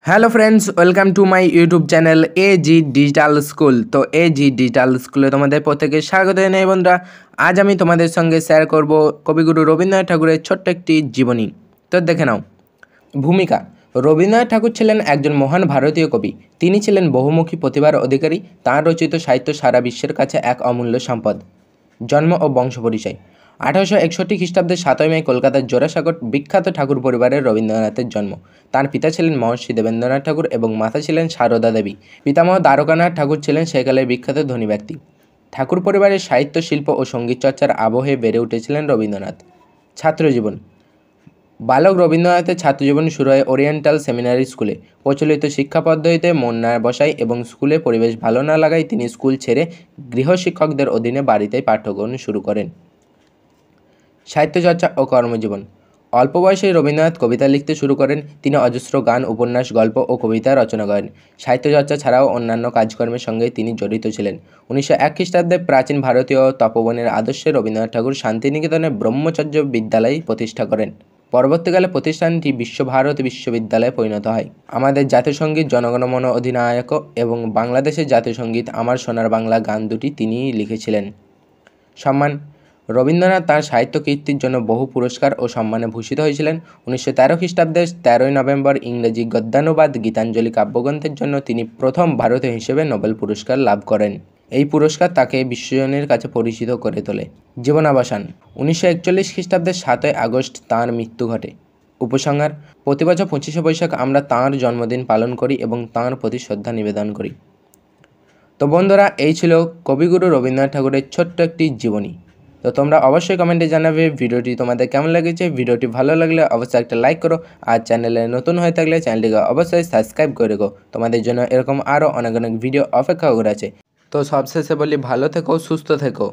Hello friends, welcome to my YouTube channel AG digital school. তো AG digital স্কুলে তোমাদের প্রত্যেকে স্বাগত জানাই বন্ধুরা। আজ আমি তোমাদের সঙ্গে শেয়ার করব কবিগুরু রবীন্দ্রনাথ ঠাকুরের ছোট্ট একটি জীবনী। তো দেখে নাও। ভূমিকা: রবীন্দ্রনাথ ঠাকুর ছিলেন একজন মহান ভারতীয় কবি। তিনি ছিলেন বহুমুখী প্রতিভার অধিকারী। তাঁর রচিত সাহিত্য সারা বিশ্বের কাছে এক অমূল্য সম্পদ। জন্ম ও বংশ পরিচয়: 1861 খ্রিস্টাব্দে 7 মে কলকাতার জোড়াসাঁকোর বিখ্যাত ঠাকুর পরিবারের রবীন্দ্রনাথের জন্ম। তার পিতা ছিলেন মহর্ষি দেবেন্দ্রনাথ ঠাকুর এবং মাতা ছিলেন সারদা দেবী। পিতামহ দ্বারকানাথ ঠাকুর ছিলেন সেকালের বিখ্যাত ধনী ব্যক্তি। ঠাকুর পরিবারের সাহিত্য, শিল্প ও সঙ্গীত চর্চার আবহে বেড়ে উঠেছিলেন রবীন্দ্রনাথ। ছাত্রজীবন: বালক রবীন্দ্রনাথের ছাত্রজীবন শুরু হয় ওরিয়েন্টাল সেমিনারি স্কুলে। প্রচলিত শিক্ষা পদ্ধতিতে মন না বসায় এবং স্কুলের পরিবেশ ভালো না লাগায় তিনি স্কুল ছেড়ে গৃহশিক্ষকদের অধীনে বাড়িতেই পাঠ্যক্রম শুরু করেন। সাহিত্যচর্চা ও কর্মজীবন: অল্প বয়সেই রবীন্দ্রনাথ কবিতা লিখতে শুরু করেন। তিনি অজস্র গান, উপন্যাস, গল্প ও কবিতা রচনা করেন। সাহিত্যচর্চা ছাড়াও অন্যান্য কাজকর্মের সঙ্গে তিনি জড়িত ছিলেন। 1901 খ্রিস্টাব্দে প্রাচীন ভারতীয় তপবনের আদর্শে রবীন্দ্রনাথ ঠাকুর শান্তিনিকেতনে ব্রহ্মচর্য বিদ্যালয় প্রতিষ্ঠা করেন। পরবর্তীকালে প্রতিষ্ঠানটি বিশ্বভারতী বিশ্ববিদ্যালয়ে পরিণত হয়। আমাদের জাতীয় সঙ্গীত জনগণমন অধিনায়ক এবং বাংলাদেশের জাতীয় সঙ্গীত আমার সোনার বাংলা গান দুটি তিনিই লিখেছিলেন। সম্মান: রবীন্দ্রনাথ তাঁর সাহিত্য কীর্তির জন্য বহু পুরস্কার ও সম্মানে ভূষিত হয়েছিলেন। 1913 খ্রিস্টাব্দে 13 নভেম্বর ইংরেজি গদ্যানুবাদ গীতাঞ্জলি কাব্যগ্রন্থের জন্য তিনি প্রথম ভারতীয় হিসেবে নোবেল পুরস্কার লাভ করেন। এই পুরস্কার তাকে বিশ্বজনের কাছে পরিচিত করে তোলে। জীবনাবসান: 1941 খ্রিস্টাব্দের 7 আগস্ট তাঁর মৃত্যু ঘটে। উপসংহার: প্রতি বছর 25শে বৈশাখ আমরা তাঁর জন্মদিন পালন করি এবং তাঁর প্রতি শ্রদ্ধা নিবেদন করি। তো বন্ধুরা, এই ছিল কবিগুরু রবীন্দ্রনাথ ঠাকুরের ছোট্ট একটি জীবনী। তো তোমরা অবশ্যই কমেন্টে জানাবে ভিডিওটি তোমাদের কেমন লেগেছে। ভিডিওটি ভালো লাগলে অবশ্যই একটা লাইক করো, আর চ্যানেলে নতুন হয়ে থাকলে চ্যানেলটিকে অবশ্যই সাবস্ক্রাইব করে রেখো। তোমাদের জন্য এরকম আরও অনেক অনেক ভিডিও অপেক্ষা করে আছে। তো সবশেষে বলি, ভালো থেকো, সুস্থ থেকো।